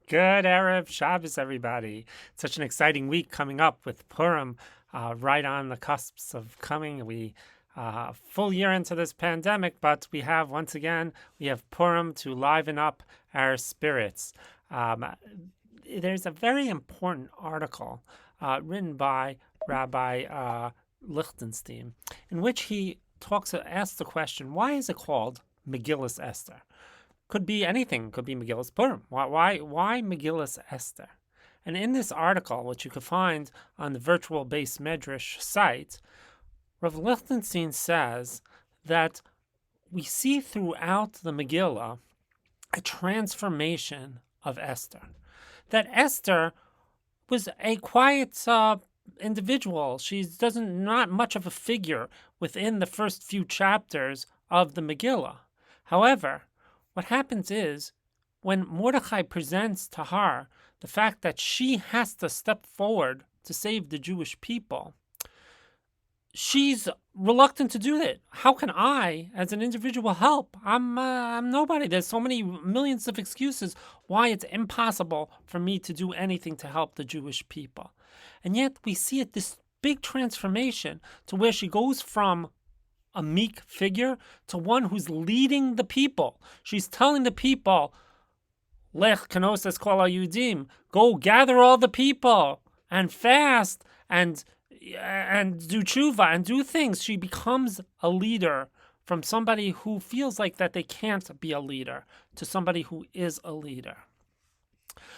Good Erev Shabbos, everybody. Such an exciting week coming up with Purim, right on the cusps of coming. We full year into this pandemic, but we have once again Purim to liven up our spirits. Um, there's a very important article written by Rabbi Lichtenstein, in which he asks the question, why is it called Megillas Esther? Could be anything. Could be Megillas Purim. Why Megillas Esther? And in this article, which you can find on the Virtual Base Medrash site, Rav Lichtenstein says that we see throughout the Megillah a transformation of Esther. That Esther was a quiet individual. She's not much of a figure within the first few chapters of the Megillah. However, what happens is, when Mordechai presents to her the fact that she has to step forward to save the Jewish people, she's reluctant to do that. How can I, as an individual, help? I'm nobody. There's so many millions of excuses why it's impossible for me to do anything to help the Jewish people. And yet we see this big transformation to where she goes from a meek figure to one who's leading the people. She's telling the people, Lech kenoses kol hayudim, go gather all the people and fast and do tshuva and do things. She becomes a leader from somebody who feels like that they can't be a leader to somebody who is a leader.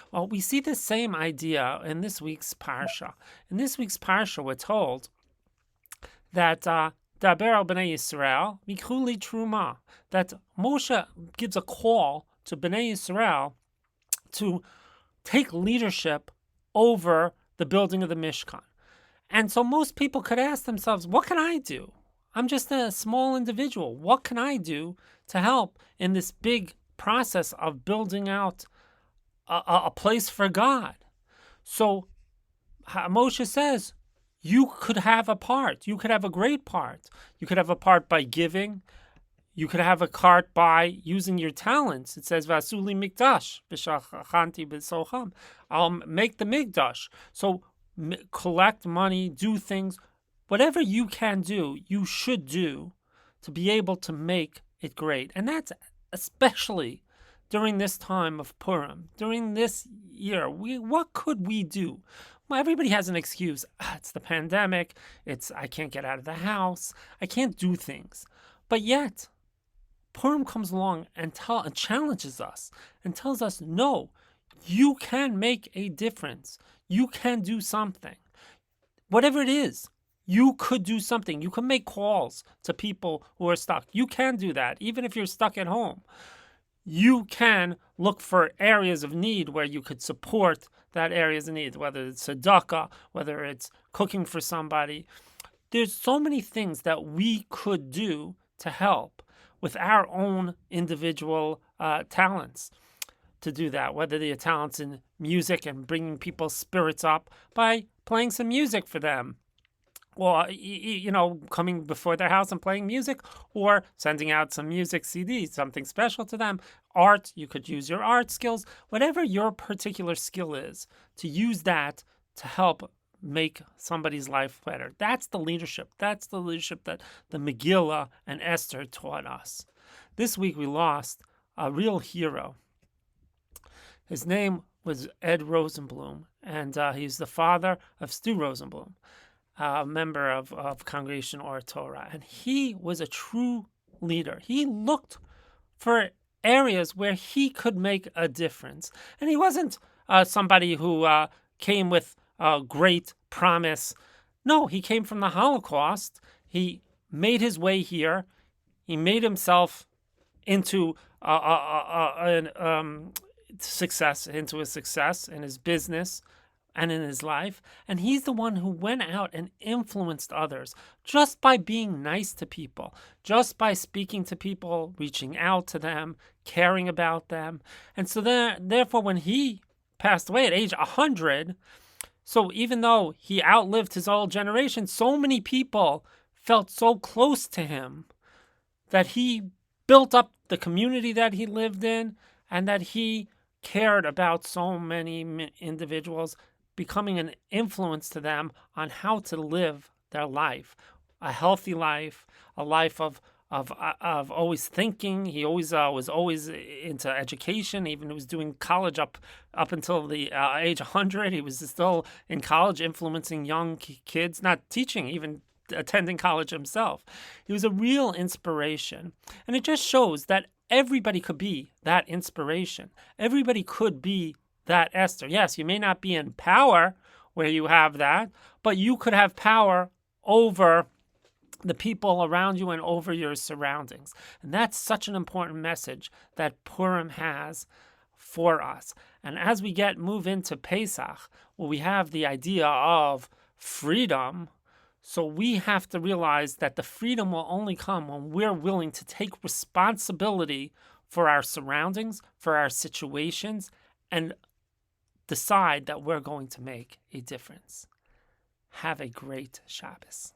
Well, we see the same idea in this week's parsha. In this week's parsha, we're told that Daber al Bnei Yisrael, Mikhuli Trumah, that Moshe gives a call to Bnei Yisrael to take leadership over the building of the Mishkan. And so most people could ask themselves, what can I do? I'm just a small individual. What can I do to help in this big process of building out a place for God? So Moshe says, you could have a part. You could have a great part. You could have a part by giving. You could have a part by using your talents. It says, "Vasuli mikdash b'shachanti b'socham." I'll make the mikdash. So collect money, do things, whatever you can do, you should do to be able to make it great. And that's especially during this time of Purim, during this year. What could we do? Well, everybody has an excuse. It's the pandemic. I can't get out of the house. I can't do things. But yet, Purim comes along and challenges us and tells us, no, you can make a difference. You can do something. Whatever it is, you could do something. You can make calls to people who are stuck. You can do that, even if you're stuck at home. You can look for areas of need where you could support that areas of need, whether it's tzedakah, whether it's cooking for somebody. There's so many things that we could do to help with our own individual talents to do that, whether they're talents in music and bringing people's spirits up by playing some music for them, or coming before their house and playing music, or sending out some music CDs, something special to them. Art, you could use your art skills, whatever your particular skill is, to use that to help make somebody's life better. That's the leadership. That's the leadership that the Megillah and Esther taught us. This week we lost a real hero. His name was Ed Rosenblum, and he's the father of Stu Rosenblum, a member of Congregation Or Torah. And he was a true leader. He looked for areas where he could make a difference. And he wasn't somebody who came with a great promise. No, he came from the Holocaust. He made his way here. He made himself into success in his business and in his life. And he's the one who went out and influenced others just by being nice to people, just by speaking to people, reaching out to them, caring about them. And so therefore, when he passed away at age 100, so even though he outlived his old generation, so many people felt so close to him that he built up the community that he lived in, and that he cared about so many individuals, becoming an influence to them on how to live their life, a healthy life, a life of always thinking. He always was always into education. Even he was doing college up until the age of 100. He was still in college, influencing young kids, not teaching, even attending college himself. He was a real inspiration, and it just shows that everybody could be that inspiration. Everybody could be that Esther. Yes, you may not be in power where you have that, but you could have power over the people around you and over your surroundings. And that's such an important message that Purim has for us. And as we move into Pesach, well, we have the idea of freedom. So we have to realize that the freedom will only come when we're willing to take responsibility for our surroundings, for our situations, and decide that we're going to make a difference. Have a great Shabbos.